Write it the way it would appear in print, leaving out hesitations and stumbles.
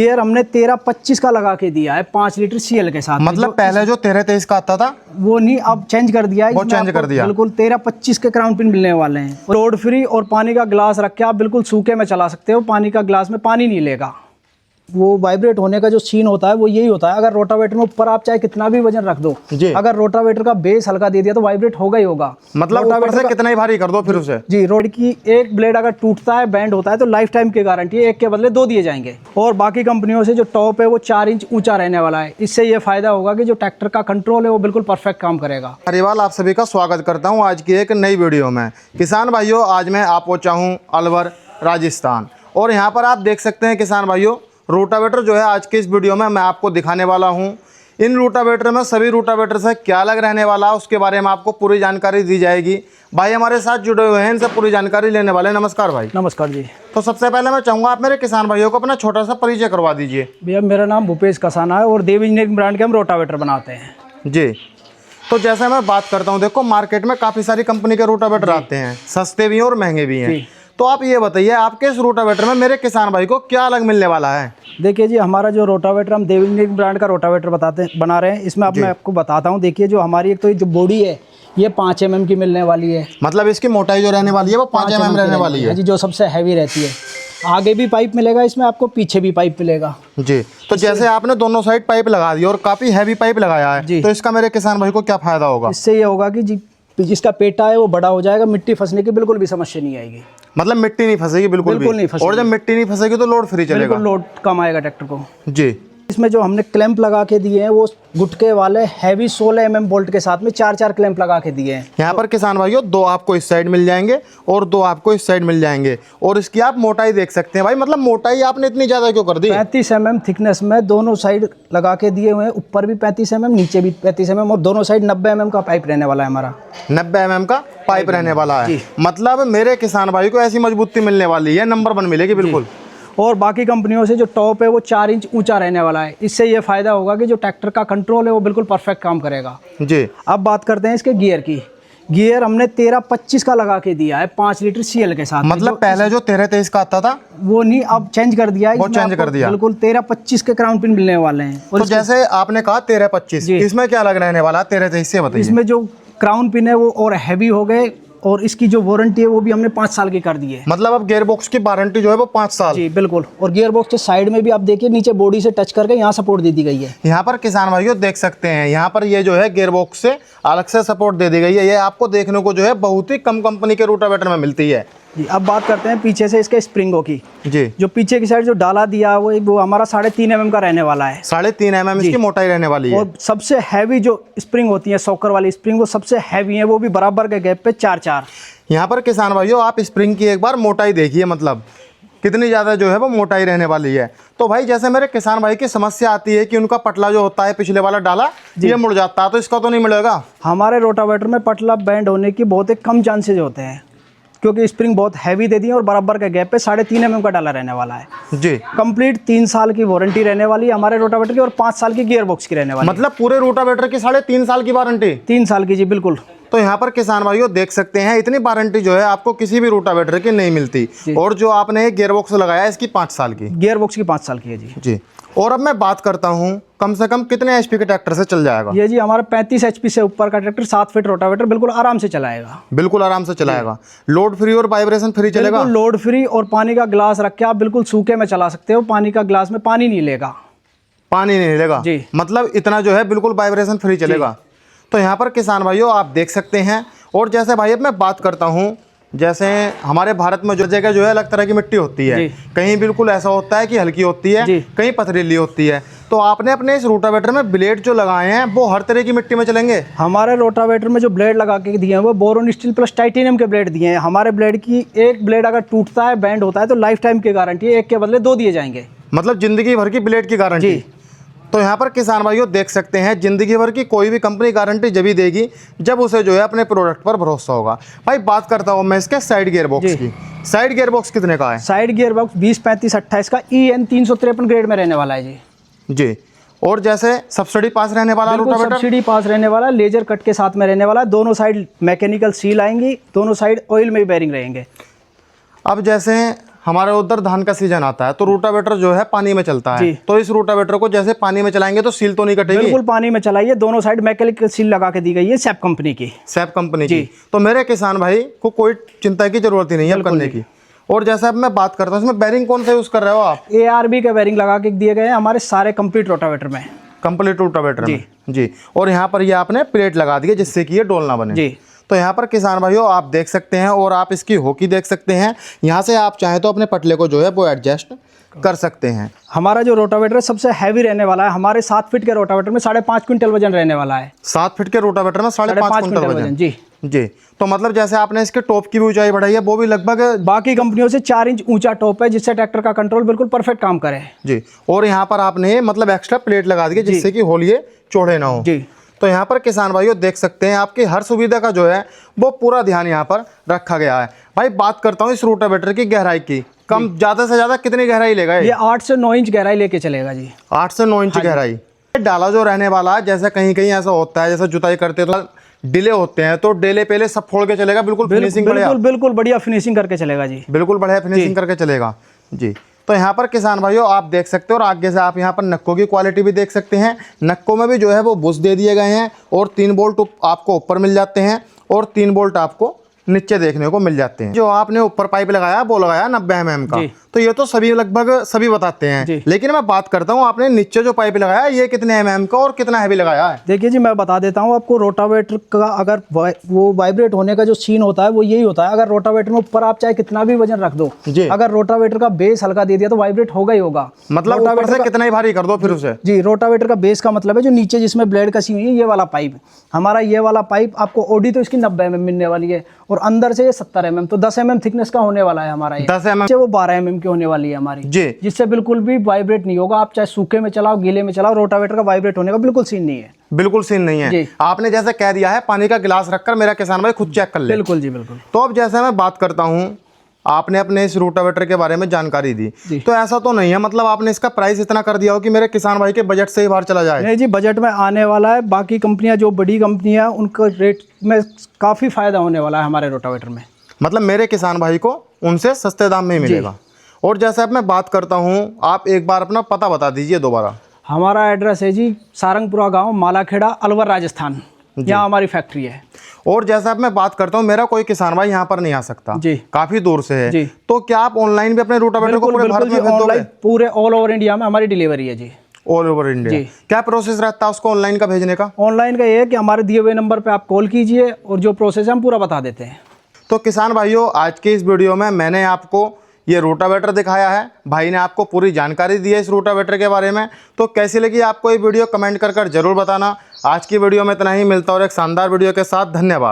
Gear हमने 13-25 का लगा के दिया है 5 लीटर CL के साथ। मतलब पहले जो 13-23 का आता था वो नहीं, अब चेंज कर दिया है। वो चेंज कर दिया। बिल्कुल 13-25 के क्राउन पिन मिलने वाले हैं। लोड फ्री और पानी का ग्लास रख के आप बिल्कुल सूखे में चला सकते हो। पानी का ग्लास में पानी नहीं लेगा। वो वाइब्रेट होने का जो सीन होता है वो यही होता है। अगर रोटावेटर में ऊपर आप चाहे कितना भी वजन रख दो, अगर रोटावेटर का बेस हल्का दे दिया तो वाइब्रेट होगा ही होगा। मतलब ऊपर से कितना ही भारी कर दो फिर उसे। जी, रोड की एक ब्लेड अगर टूटता है, बैंड होता है तो लाइफ टाइम की गारंटी है, एक के बदले 2 दिए जाएंगे। और बाकी कंपनियों से जो टॉप है वो 4 इंच ऊंचा रहने वाला है। इससे ये फायदा होगा कि जो ट्रैक्टर का कंट्रोल है वो बिल्कुल परफेक्ट काम करेगा। परिवार, आप सभी का स्वागत करता हूँ आज की एक नई वीडियो में। किसान भाइयों, आज मैं आप पहुँचा हूँ अलवर राजस्थान, और यहाँ पर आप देख सकते हैं किसान भाइयों, रोटावेटर जो है आज के इस वीडियो में मैं आपको दिखाने वाला हूं। इन रोटावेटर में सभी रोटावेटर से क्या अलग रहने वाला है उसके बारे में आपको पूरी जानकारी दी जाएगी। भाई हमारे साथ जुड़े हुए हैं, इनसे पूरी जानकारी लेने वाले हैं। नमस्कार भाई। नमस्कार जी। तो सबसे पहले मैं चाहूँगा आप मेरे किसान भाइयों को अपना छोटा सा परिचय करवा दीजिए। भैया मेरा नाम भूपेश कसाना है और देव इंजीनियरिंग ब्रांड के हम रोटावेटर बनाते हैं जी। तो जैसे मैं बात करता हूँ, देखो मार्केट में काफ़ी सारी कंपनी के रोटावेटर आते हैं, सस्ते भी हैं और महंगे भी हैं। तो आप ये बताइए, आपके इस रोटावेटर में मेरे किसान भाई को क्या अलग मिलने वाला है? देखिए जी, हमारा जो रोटावेटर, हम देव इंजीनियरिंग ब्रांड का रोटावेटर बना रहे हैं। इसमें मैं आपको बताता हूँ। देखिए जो हमारी एक तो जो बॉडी है ये 5 mm की मिलने वाली है। मतलब इसकी मोटाई जो रहने वाली है वो 5 mm रहने वाली है जी, जो सबसे हैवी रहती है। आगे भी पाइप मिलेगा इसमें आपको, पीछे भी पाइप मिलेगा जी। तो जैसे आपने दोनों साइड पाइप लगा दी और काफ़ी हैवी पाइप लगाया है, तो इसका मेरे किसान भाई को क्या फ़ायदा होगा? इससे ये होगा कि जी जिसका पेटा है वो बड़ा हो जाएगा, मिट्टी फंसने की बिल्कुल भी समस्या नहीं आएगी। मतलब मिट्टी नहीं फंसेगी बिल्कुल भी नहीं फंसेगी। और जब मिट्टी नहीं फंसेगी तो लोड फ्री चलेगा, बिल्कुल लोड कम आएगा ट्रैक्टर को जी। इसमें जो हमने क्लैंप लगा के दिए हैं वो गुटके वाले हैवी 16 mm बोल्ट के साथ में 4-4 क्लैंप लगा के दिए हैं। यहाँ पर किसान भाइयों 2 आपको इस साइड मिल जाएंगे और 2 आपको इस साइड मिल जाएंगे। और इसकी आप मोटाई देख सकते हैं भाई, मतलब मोटाई आपने इतनी ज़्यादा क्यों कर दी? 35 mm थिकनेस में दोनों साइड लगा के दिए हुए हैं। ऊपर भी 35 mm, नीचे भी 35 mm, और दोनों साइड 90 mm का पाइप रहने वाला है हमारा। 90 mm का पाइप रहने वाला है। मतलब मेरे किसान भाई को ऐसी मजबूती मिलने वाली है, नंबर 1 मिलेगी बिल्कुल। और बाकी कंपनियों से जो टॉप है वो 4 इंच ऊंचा रहने वाला है। इससे ये फायदा होगा कि जो ट्रैक्टर का कंट्रोल है वो बिल्कुल परफेक्ट काम करेगा जी। अब बात करते हैं इसके गियर की। गियर हमने 13-25 का लगा के दिया है 5 लीटर CL के साथ। मतलब पहले जो 13-23 का आता था वो नहीं, अब चेंज कर दिया है। वो चेंज कर दिया। बिल्कुल 13-25 के क्राउन पिन मिलने वाले हैं। तो जैसे आपने कहा 13-25, इसमें क्या अलग रहने वाला? 13-23 से बताइए। इसमें जो क्राउन पिन है वो और हैवी हो गए, और इसकी जो वारंटी है वो भी हमने 5 साल की कर दी है। मतलब अब गियर बॉक्स की वारंटी जो है वो 5 साल जी बिल्कुल। और गियर बॉक्स के साइड में भी आप देखिए, नीचे बॉडी से टच करके यहाँ सपोर्ट दे दी गई है। यहाँ पर किसान भाइयों देख सकते हैं, यहाँ पर ये जो है गियर बॉक्स से अलग से सपोर्ट दे दी गई है। ये आपको देखने को जो है बहुत ही कम कंपनी के रोटावेटर में मिलती है जी। अब बात करते हैं पीछे से इसके स्प्रिंगों की जी। जो पीछे की साइड जो डाला दिया वो हमारा 3.5 mm का रहने वाला है। 3.5 mm इसकी मोटाई रहने वाली है। और सबसे हैवी जो स्प्रिंग होती है, सॉकर वाली स्प्रिंग, वो सबसे हैवी है। वो भी बराबर के गैप पे 4-4। यहाँ पर किसान भाइयों आप स्प्रिंग की एक बार मोटाई देखिए, मतलब कितनी ज़्यादा जो है वो मोटाई रहने वाली है। तो भाई जैसे मेरे किसान भाई की समस्या आती है कि उनका पटला जो होता है पिछले वाला डाला ये मुड़ जाता है, तो इसका तो नहीं मिलेगा? हमारे रोटावेटर में पटला बैंड होने की बहुत ही कम चांसेज होते हैं, क्योंकि स्प्रिंग बहुत हैवी दे दी है और बराबर के गैप पे 3.5 mm का डाला रहने वाला है जी। कंप्लीट 3 साल की वारंटी रहने वाली है हमारे रोटावेटर की, और 5 साल की गियर बॉक्स की रहने वाली। मतलब पूरे रोटावेटर की 3.5 साल की वारंटी? 3 साल की जी बिल्कुल। तो यहाँ पर किसान भाइयों देख सकते हैं, इतनी वारंटी जो है आपको किसी भी रोटावेटर की नहीं मिलती। और जो आपने गियर बॉक्स लगाया है इसकी 5 साल की, गियर बॉक्स की 5 साल की है जी। और अब मैं बात करता हूँ कम से कम कितने HP के ट्रैक्टर से चल जाएगा? ये जी हमारा 35 HP से ऊपर का ट्रैक्टर 7 फीट रोटावेटर बिल्कुल आराम से चलाएगा। बिल्कुल आराम से चलाएगा। लोड फ्री और वाइब्रेशन फ्री चलेगा? लोड फ्री, और पानी का ग्लास रख के आप बिल्कुल सूखे में चला सकते हो। पानी का ग्लास में पानी नहीं लेगा। पानी नहीं लेगा जी। मतलब इतना जो है बिल्कुल वाइब्रेशन फ्री चलेगा। तो यहाँ पर किसान भाइयों आप देख सकते हैं। और जैसे भाई अब मैं बात करता हूँ, जैसे हमारे भारत में जो जगह जो है अलग तरह की मिट्टी होती है, कहीं बिल्कुल ऐसा होता है कि हल्की होती है, कहीं पथरीली होती है। तो आपने अपने इस रोटावेटर में ब्लेड जो लगाए हैं वो हर तरह की मिट्टी में चलेंगे? हमारे रोटावेटर में जो ब्लेड लगा के दिए हैं वो बोरोन स्टील प्लस टाइटेनियम के ब्लेड दिए हैं। हमारे ब्लेड की एक ब्लेड अगर टूटता है, बैंड होता है तो लाइफ टाइम की गारंटी है, एक के बदले 2 दिए जाएंगे। मतलब जिंदगी भर की ब्लेड की गारंटी? तो यहाँ पर किसान भाइयों देख सकते हैं, जिंदगी भर की कोई भी कंपनी गारंटी जब ही देगी जब उसे जो है अपने प्रोडक्ट पर भरोसा होगा। भाई बात करता हूँ मैं इसके साइड गियर बॉक्स की। साइड गियर बॉक्स कितने का है? साइड गियर बॉक्स 20-35-28 का EN 353 ग्रेड में रहने वाला है जी। और जैसे सब्सिडी पास रहने वाला रोटावेटर? सब्सिडी पास रहने वाला, लेजर कट के साथ में रहने वाला। दोनों साइड मैकेनिकल सील आएंगी, दोनों साइड ऑयल में भी बेरिंग रहेंगे। अब जैसे हमारे उधर धान का सीजन आता है तो रोटावेटर जो है पानी में चलता है, जी। तो इस रोटावेटर को जैसे पानी में चलाएंगे तो सील तो नहीं कटेगी? बिल्कुल पानी में चलाइए, दोनों साइड मैकेनिकल सील लगा के दी गई है सैप कंपनी की। सैप कंपनी की। तो मेरे किसान भाई को कोई चिंता की जरूरत ही नहीं है करने की। और जैसे अब मैं बात करता हूँ, इसमें बैरिंग कौन सा यूज कर रहे हो आप? ARB के बैरिंग लगा के दिए गए हैं हमारे सारे कंप्लीट रोटावेटर में। कंप्लीट रोटावेटर में जी। और यहाँ पर ये आपने प्लेट लगा दी है जिससे कि ये डोल ना बने जी। तो यहाँ पर किसान भाइयों आप देख सकते हैं और आप इसकी होकी देख सकते हैं। यहाँ से आप चाहें तो अपने पटले को जो है वो एडजस्ट कर सकते हैं। हमारा जो रोटावेटर है सबसे हैवी रहने वाला है। हमारे 7 फीट के रोटावेटर में 5.5 क्विंटल वजन रहने वाला है। 7 फीट के रोटावेटर में 5.5 क्विंटल वजन। जी जी। तो मतलब जैसे आपने इसके टॉप की भी ऊंचाई बढ़ाई है, वो भी लगभग बाकी कंपनियों से 4 इंच ऊंचा टॉप है, जिससे ट्रैक्टर का कंट्रोल बिल्कुल परफेक्ट काम करे। जी। और यहाँ पर आपने मतलब एक्स्ट्रा प्लेट लगा दी है जिससे कि होल ये चौड़े ना हो। जी। तो यहाँ पर किसान भाइयों देख सकते हैं आपकी हर सुविधा का जो है वो पूरा ध्यान यहाँ पर रखा गया है। भाई बात करता हूँ इस रोटावेटर की गहराई की, कम ज़्यादा से ज़्यादा कितनी गहराई लेगा ये 8 से 9 इंच गहराई लेके चलेगा जी। 8 से 9 इंच गहराई। डाला जो रहने वाला है, जैसे कहीं कहीं ऐसा होता है जैसे जुताई करते तो डिले होते हैं तो डेले पहले सब फोड़ के चलेगा, बिल्कुल फिनिशिंग बढ़िया, बिल्कुल बढ़िया फिनिशिंग करके चलेगा जी। बिल्कुल बढ़िया फिनिशिंग करके चलेगा जी। तो यहाँ पर किसान भाइयों आप देख सकते हो और आगे से आप यहाँ पर नक्कों की क्वालिटी भी देख सकते हैं। नक्कों में भी जो है वो बुश दे दिए गए हैं और 3 बोल्ट आपको ऊपर मिल जाते हैं और 3 बोल्ट आपको नीचे देखने को मिल जाते हैं। जो आपने ऊपर पाइप लगाया वो लगाया 90 mm का, तो ये तो सभी लगभग सभी बताते हैं, लेकिन मैं बात करता हूँ आपने नीचे जो पाइप लगाया ये कितने mm का और कितना हैवी लगाया है? देखिए जी मैं बता देता हूँ आपको। रोटावेटर का अगर वो वाइब्रेट होने का जो सीन होता है वो यही होता है। अगर रोटावेटर में ऊपर आप चाहे कितना भी वजन रख दो, अगर रोटावेटर का बेस हल्का दे दिया तो वाइब्रेट होगा ही होगा। मतलब ऊपर से कितना ही भारी कर दो फिर उसे। जी। रोटावेटर का बेस का मतलब है जो नीचे जिसमें ब्लेड कसी हुई है ये वाला पाइप। हमारा ये वाला पाइप आपको ओडी तो इसकी 90 mm मिलने वाली है और अंदर से ये 70 mm, तो 10 mm थिकनेस का होने वाला है हमारा ये। 10 mm वो 12 mm की होने वाली है हमारी जी, जिससे बिल्कुल भी वाइब्रेट नहीं होगा। आप चाहे सूखे में चलाओ गीले में चलाओ, रोटावेटर का वाइब्रेट होने का बिल्कुल सीन नहीं है। बिल्कुल सीन नहीं है। आपने जैसे कह दिया है पानी का गिलास रखकर मेरा किसान भाई खुद चेक कर ले। बिल्कुल जी बिल्कुल। तो अब जैसे मैं बात करता हूँ, आपने अपने इस रोटावेटर के बारे में जानकारी दी, तो ऐसा तो नहीं है मतलब आपने इसका प्राइस इतना कर दिया हो कि मेरे किसान भाई के बजट से ही बाहर चला जाए? नहीं जी, बजट में आने वाला है। बाकी कंपनियां जो बड़ी कंपनियां उनका रेट में काफ़ी फायदा होने वाला है हमारे रोटावेटर में। मतलब मेरे किसान भाई को उनसे सस्ते दाम में ही मिलेगा। और जैसे अब मैं बात करता हूँ, आप एक बार अपना पता बता दीजिए दोबारा। हमारा एड्रेस है जी सारंगपुरा गांव, मालाखेड़ा, अलवर, राजस्थान। यहाँ हमारी फैक्ट्री है। और जैसा अब मैं बात करता हूँ, मेरा कोई किसान भाई यहाँ पर नहीं आ सकता जी, काफी दूर से है जी। तो क्या आप ऑनलाइन भी अपने रोटावेटर को पूरे भारत में भेज दोगे? पूरे ऑल ओवर इंडिया में हमारी डिलीवरी है जी। All over India. क्या प्रोसेस रहता है उसको ऑनलाइन का भेजने का? ऑनलाइन का ये है कि हमारे दिए हुए नंबर पे आप कॉल कीजिए और जो प्रोसेस है हम पूरा बता देते हैं। तो किसान भाइयों आज के इस वीडियो में मैंने आपको ये रोटावेटर दिखाया है, भाई ने आपको पूरी जानकारी दी है इस रोटावेटर के बारे में। तो कैसी लगी आपको ये वीडियो कमेंट कर जरूर बताना। आज की वीडियो में इतना ही, मिलता और एक शानदार वीडियो के साथ। धन्यवाद।